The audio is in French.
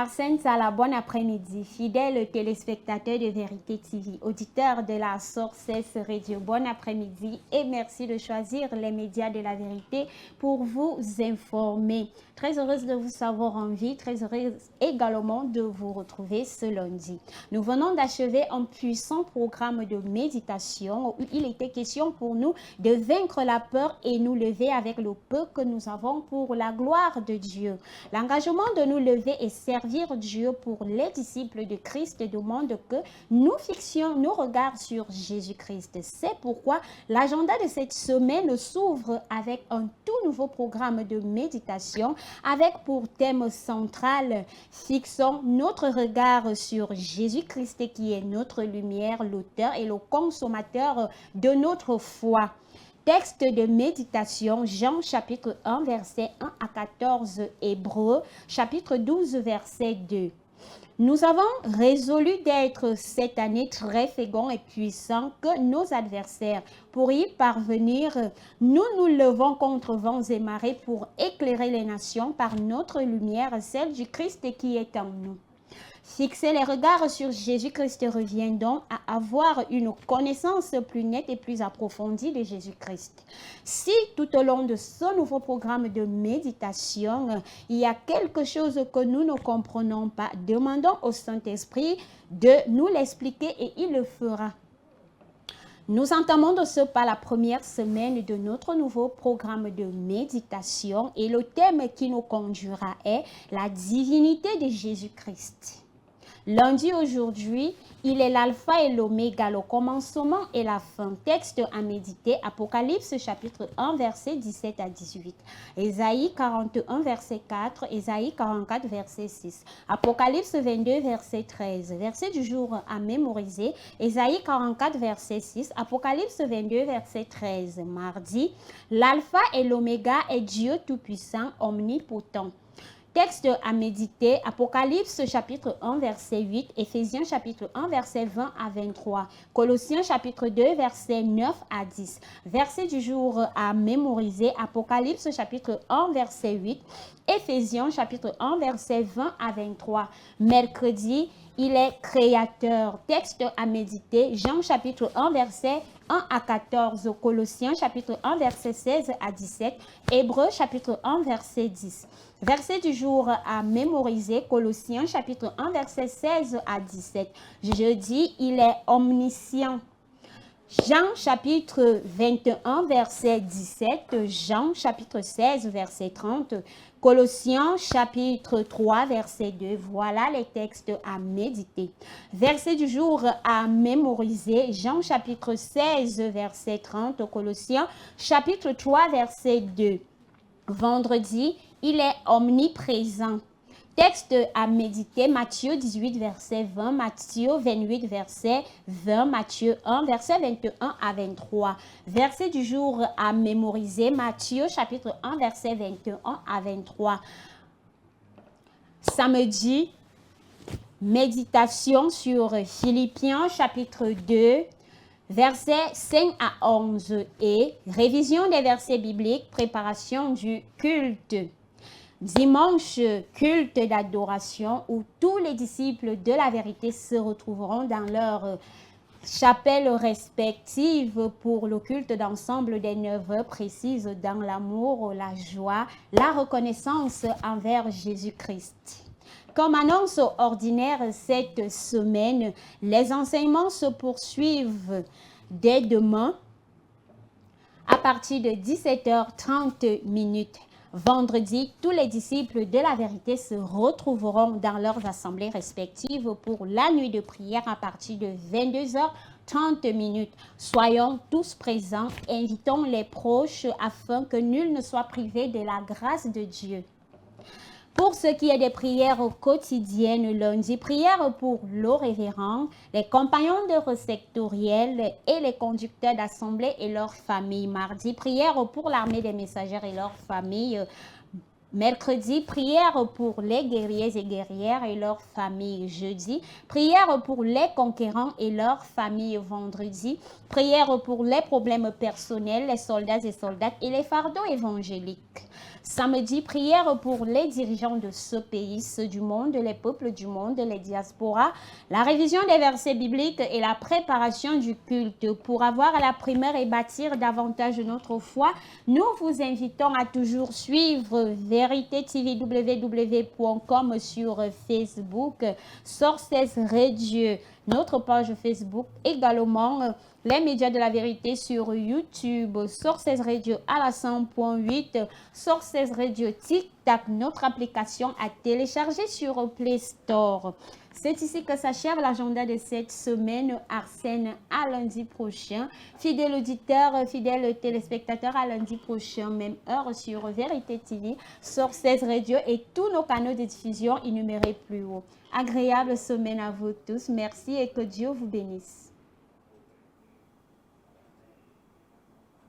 Arsène Sala, bon après-midi. Fidèles téléspectateurs de Vérité TV, auditeurs de la Sources Radio, bon après-midi et merci de choisir les médias de la vérité pour vous informer. Très heureuse de vous savoir en vie, très heureuse également de vous retrouver ce lundi. Nous venons d'achever un puissant programme de méditation où il était question pour nous de vaincre la peur et nous lever avec le peu que nous avons pour la gloire de Dieu. L'engagement de nous lever et servir Dieu pour les disciples de Christ demande que nous fixions nos regards sur Jésus-Christ. C'est pourquoi l'agenda de cette semaine s'ouvre avec un tout nouveau programme de méditation avec pour thème central « Fixons notre regard sur Jésus-Christ qui est notre lumière, l'auteur et le consommateur de notre foi ». Texte de méditation, Jean chapitre 1, verset 1 à 14, Hébreux, chapitre 12, verset 2. Nous avons résolu d'être cette année très féconds et puissants que nos adversaires. Pour y parvenir, nous nous levons contre vents et marées pour éclairer les nations par notre lumière, celle du Christ qui est en nous. Fixer les regards sur Jésus-Christ revient donc à avoir une connaissance plus nette et plus approfondie de Jésus-Christ. Si tout au long de ce nouveau programme de méditation, il y a quelque chose que nous ne comprenons pas, demandons au Saint-Esprit de nous l'expliquer et il le fera. Nous entamons de ce pas la première semaine de notre nouveau programme de méditation et le thème qui nous conduira est la divinité de Jésus-Christ. Lundi aujourd'hui, il est l'alpha et l'oméga, le commencement et la fin. Texte à méditer, Apocalypse chapitre 1, verset 17 à 18. Ésaïe 41, verset 4, Ésaïe 44, verset 6. Apocalypse 22, verset 13. Verset du jour à mémoriser, Ésaïe 44, verset 6. Apocalypse 22, verset 13. Mardi, l'alpha et l'oméga est Dieu tout-puissant, omnipotent. Texte à méditer, Apocalypse chapitre 1, verset 8, Éphésiens chapitre 1, verset 20 à 23, Colossiens chapitre 2, verset 9 à 10. Verset du jour à mémoriser, Apocalypse chapitre 1, verset 8, Éphésiens chapitre 1, verset 20 à 23. Mercredi, il est créateur. Texte à méditer, Jean chapitre 1, verset 1 à 14, Colossiens chapitre 1, verset 16 à 17, Hébreux chapitre 1, verset 10. Verset du jour à mémoriser, Colossiens chapitre 1, verset 16 à 17. Jeudi, il est omniscient. Jean chapitre 21, verset 17, Jean chapitre 16, verset 30, Colossiens chapitre 3, verset 2. Voilà les textes à méditer. Verset du jour à mémoriser, Jean chapitre 16, verset 30, Colossiens chapitre 3, verset 2. Vendredi, il est omniprésent. Texte à méditer, Matthieu 18, verset 20, Matthieu 28, verset 20, Matthieu 1, verset 21 à 23. Verset du jour à mémoriser, Matthieu chapitre 1, verset 21 à 23. Samedi, méditation sur Philippiens chapitre 2, versets 5 à 11 et révision des versets bibliques, préparation du culte. Dimanche, culte d'adoration où tous les disciples de la vérité se retrouveront dans leur chapelle respective pour le culte d'ensemble des 9 heures précises dans l'amour, la joie, la reconnaissance envers Jésus-Christ. Comme annonce ordinaire cette semaine, les enseignements se poursuivent dès demain à partir de 17h30. Vendredi, tous les disciples de la vérité se retrouveront dans leurs assemblées respectives pour la nuit de prière à partir de 22h30. Soyons tous présents, invitons les proches afin que nul ne soit privé de la grâce de Dieu. Pour ce qui est des prières quotidiennes, lundi, prière pour le révérend, les compagnons de sectoriel et les conducteurs d'assemblée et leurs familles. Mardi, prière pour l'armée des messagères et leurs familles. Mercredi, prière pour les guerriers et guerrières et leurs familles. Jeudi, prière pour les conquérants et leurs familles. Vendredi, prière pour les problèmes personnels, les soldats et soldates et les fardeaux évangéliques. Samedi, prière pour les dirigeants de ce pays, ceux du monde, les peuples du monde, les diasporas, la révision des versets bibliques et la préparation du culte. Pour avoir la primaire et bâtir davantage notre foi, nous vous invitons à toujours suivre Vérité TV www.com sur Facebook, Sources Radio, notre page Facebook également, les médias de la vérité sur YouTube, Sources Radio à la 100.8, Sources Radio TikTok, notre application à télécharger sur Play Store. C'est ici que s'achève l'agenda de cette semaine. Arsène, à lundi prochain. Fidèle auditeur, fidèle téléspectateur, à lundi prochain, même heure sur Vérité TV, Sources Radio et tous nos canaux de diffusion énumérés plus haut. Agréable semaine à vous tous. Merci et que Dieu vous bénisse.